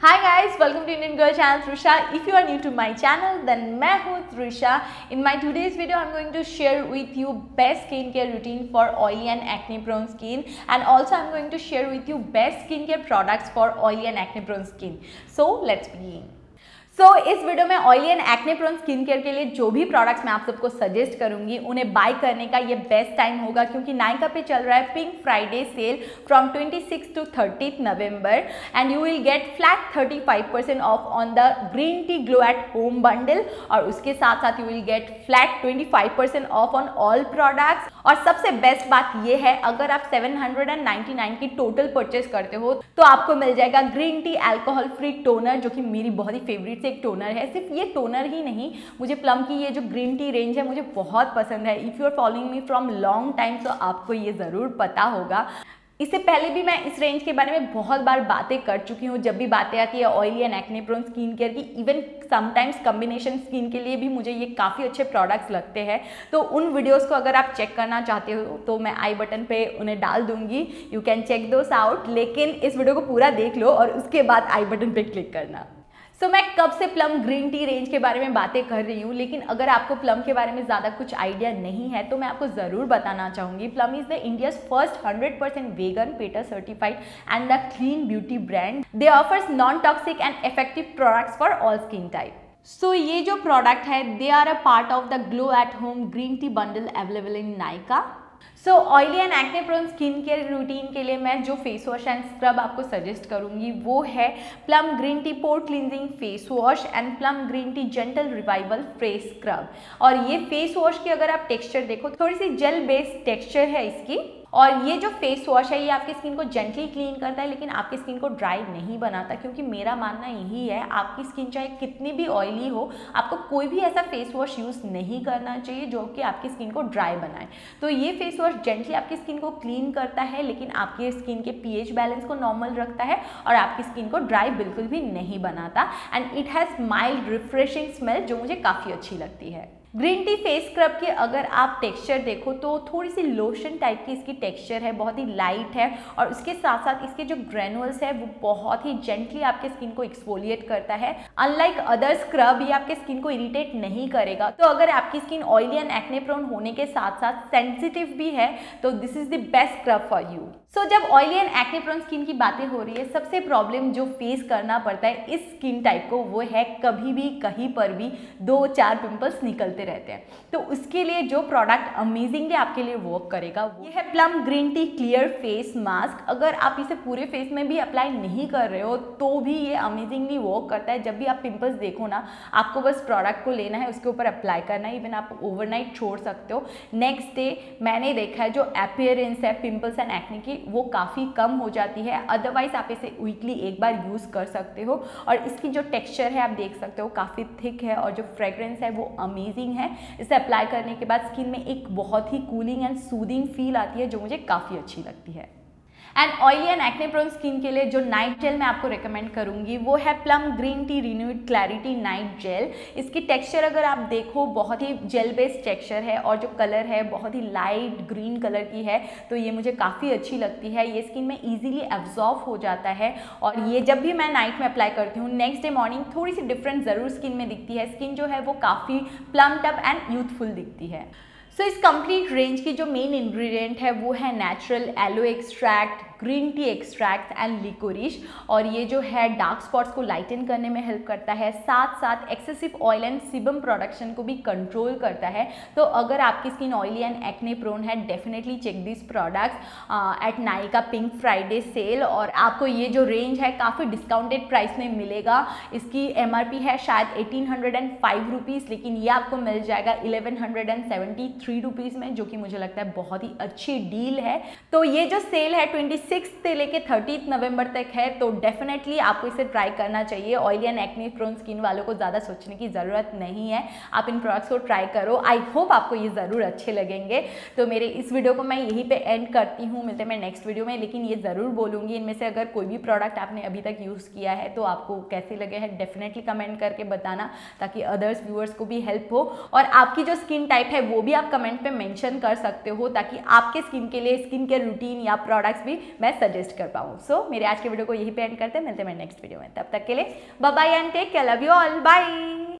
Hi guys, welcome to Indian Girl channel Trisha. If you are new to my channel, then मैं हूँ Trisha. In my today's video, I'm going to share with you best skincare routine for oily and acne prone skin, and also I'm going to share with you best skincare products for oily and acne prone skin. So let's begin. इस video में oily and acne prone skin care के लिए जो भी products मैं आप सबको suggest करूंगी उन्हें बाय करने का ये बेस्ट टाइम होगा, क्योंकि नायका पे चल रहा है pink Friday cell from 26 to 30th November and you will get flat 35% of on the green tea glow at home bundle, और उसके साथ साथ you will get flat 25% of on all products. और सबसे बेस्ट बात ये है, अगर आप 799 की टोटल परचेस करते हो तो आपको मिल जाएगा green tea alcohol free toner, जो कि मेरी बहुत ही फेवरेट एक टोनर है। सिर्फ ये टोनर ही नहीं, मुझे प्लम की ये जो ग्रीन टी रेंज है मुझे बहुत पसंद है। If you are following me from long time तो आपको ये ज़रूर पता होगा। इससे पहले भी मैं इस रेंज के बारे में बहुत बार बातें कर चुकी हूँ, जब भी बातें आती है oily and acne prone skin care की। इवन समटाइम्स कॉम्बिनेशन स्किन के लिए भी मुझे ये काफ़ी अच्छे प्रोडक्ट्स लगते हैं। तो उन वीडियोस को अगर आप चेक करना चाहते हो तो मैं आई बटन पे उन्हें डाल दूंगी, you can check those out. लेकिन इस वीडियो को पूरा देख लो और उसके बाद आई बटन पे क्लिक करना। मैं कब से प्लम ग्रीन टी रेंज के बारे में बातें कर रही हूँ, लेकिन अगर आपको प्लम के बारे में ज़्यादा कुछ आइडिया नहीं है तो मैं आपको ज़रूर बताना चाहूँगी। Plum is the India's first 100% vegan PETA certified and the clean beauty brand. They offers non toxic and effective products for all skin type. ये जो प्रोडक्ट है they are a part of the glow at home green tea bundle available in Nykaa. Oily and acne prone skin care routine के लिए मैं जो face wash and scrub आपको suggest करूंगी वो है Plum green T pore cleansing face wash and Plum green tea gentle revival face scrub. और ये फेस वॉश की अगर आप टेक्सचर देखो, थोड़ी सी जेल बेस्ड टेक्सचर है इसकी। और ये जो फेस वॉश है ये आपकी स्किन को जेंटली क्लीन करता है, लेकिन आपकी स्किन को ड्राई नहीं बनाता, क्योंकि मेरा मानना यही है आपकी स्किन चाहे कितनी भी ऑयली हो, आपको कोई भी ऐसा फेस वॉश यूज़ नहीं करना चाहिए जो कि आपकी स्किन को ड्राई बनाए। तो ये फेस वॉश जेंटली आपकी स्किन को क्लीन करता है, लेकिन आपकी स्किन के पीएच बैलेंस को नॉर्मल रखता है और आपकी स्किन को ड्राई बिल्कुल भी नहीं बनाता। And it has mild refreshing smell जो मुझे काफ़ी अच्छी लगती है। ग्रीन टी फेस स्क्रब की अगर आप टेक्सचर देखो तो थोड़ी सी लोशन टाइप की इसकी टेक्सचर है, बहुत ही लाइट है, और उसके साथ साथ इसके जो ग्रेनुअल्स है वो बहुत ही जेंटली आपके स्किन को एक्सफोलिएट करता है। अनलाइक अदर स्क्रब ये आपके स्किन को इरिटेट नहीं करेगा। तो अगर आपकी skin oily and acne prone होने के साथ साथ सेंसिटिव भी है तो this is the best scrub for you. जब oily and acne prone skin की बातें हो रही है, सबसे प्रॉब्लम जो फेस करना पड़ता है इस स्किन टाइप को वो है कभी भी कहीं पर भी 2-4 पिंपल्स निकलते रहते हैं। तो उसके लिए जो प्रोडक्ट अमेजिंगली आपके लिए वर्क करेगा वो है Plum green T clear face mask. अगर आप इसे पूरे फेस में भी अप्लाई नहीं कर रहे हो तो भी ये अमेजिंगली वर्क करता है। जब भी आप पिंपल्स देखो ना, आपको बस प्रोडक्ट को लेना है, उसके ऊपर अप्लाई करना है। इवन आप ओवरनाइट छोड़ सकते हो। नेक्स्ट डे मैंने देखा है जो अपीयरेंस है पिंपल्स एंड एक्ने की वो काफ़ी कम हो जाती है। अदरवाइज आप इसे वीकली एक बार यूज़ कर सकते हो। और इसकी जो टेक्सचर है आप देख सकते हो काफ़ी थिक है, और जो फ्रेग्रेंस है वो अमेजिंग है। इसे अप्लाई करने के बाद स्किन में एक बहुत ही कूलिंग एंड सूदिंग फील आती है जो मुझे काफ़ी अच्छी लगती है। And oily and acne prone skin के लिए जो नाइट जेल मैं आपको रिकमेंड करूंगी वो है Plum green T renewed clarity night gel. इसकी टेक्सचर अगर आप देखो बहुत ही जेल बेस्ड टेक्सचर है, और जो कलर है बहुत ही लाइट ग्रीन कलर की है, तो ये मुझे काफ़ी अच्छी लगती है। ये स्किन में ईजिली एब्जॉर्ब हो जाता है, और ये जब भी मैं नाइट में अप्लाई करती हूँ नेक्स्ट डे मॉर्निंग थोड़ी सी डिफरेंस ज़रूर स्किन में दिखती है। स्किन जो है वो काफ़ी प्लम टप एंड यूथफुल दिखती है। इस कंप्लीट रेंज की जो मेन इंग्रेडिएंट है वो है natural aloe extract, green tea extract and liquorice. और ये जो है डार्क स्पॉट्स को लाइटन करने में हेल्प करता है, साथ साथ excessive oil and sebum production को भी कंट्रोल करता है। तो अगर आपकी skin oily and acne prone है definitely check this products at Nykaa pink Friday sale. और आपको ये जो रेंज है काफ़ी डिस्काउंटेड प्राइस में मिलेगा। इसकी MRP है शायद 1805 रुपीज़, लेकिन ये आपको मिल जाएगा 1173 रुपीज़ में, जो कि मुझे लगता है बहुत ही अच्छी डील है। तो ये जो सेल है 26 से लेके 30 नवंबर तक है, तो डेफिनेटली आपको इसे ट्राई करना चाहिए। Oily and acne prone skin वालों को ज़्यादा सोचने की ज़रूरत नहीं है, आप इन प्रोडक्ट्स को ट्राई करो। आई होप आपको ये ज़रूर अच्छे लगेंगे। तो मेरे इस वीडियो को मैं यहीं पे एंड करती हूँ, मिलते हैं मैं नेक्स्ट वीडियो में। लेकिन ये ज़रूर बोलूँगी इनमें से अगर कोई भी प्रोडक्ट आपने अभी तक यूज़ किया है तो आपको कैसे लगे हैं डेफिनेटली कमेंट करके बताना, ताकि अदर्स व्यूअर्स को भी हेल्प हो। और आपकी जो स्किन टाइप है वो भी आप कमेंट पे मेंशन कर सकते हो, ताकि आपके स्किन के लिए स्किन केयर रूटीन या प्रोडक्ट्स भी मैं सजेस्ट कर पाऊँ। सो मेरे आज के वीडियो को यहीं पे एंड करते हैं, मिलते हैं मेरे नेक्स्ट वीडियो में। तब तक के लिए bye bye and take care, love you all, bye.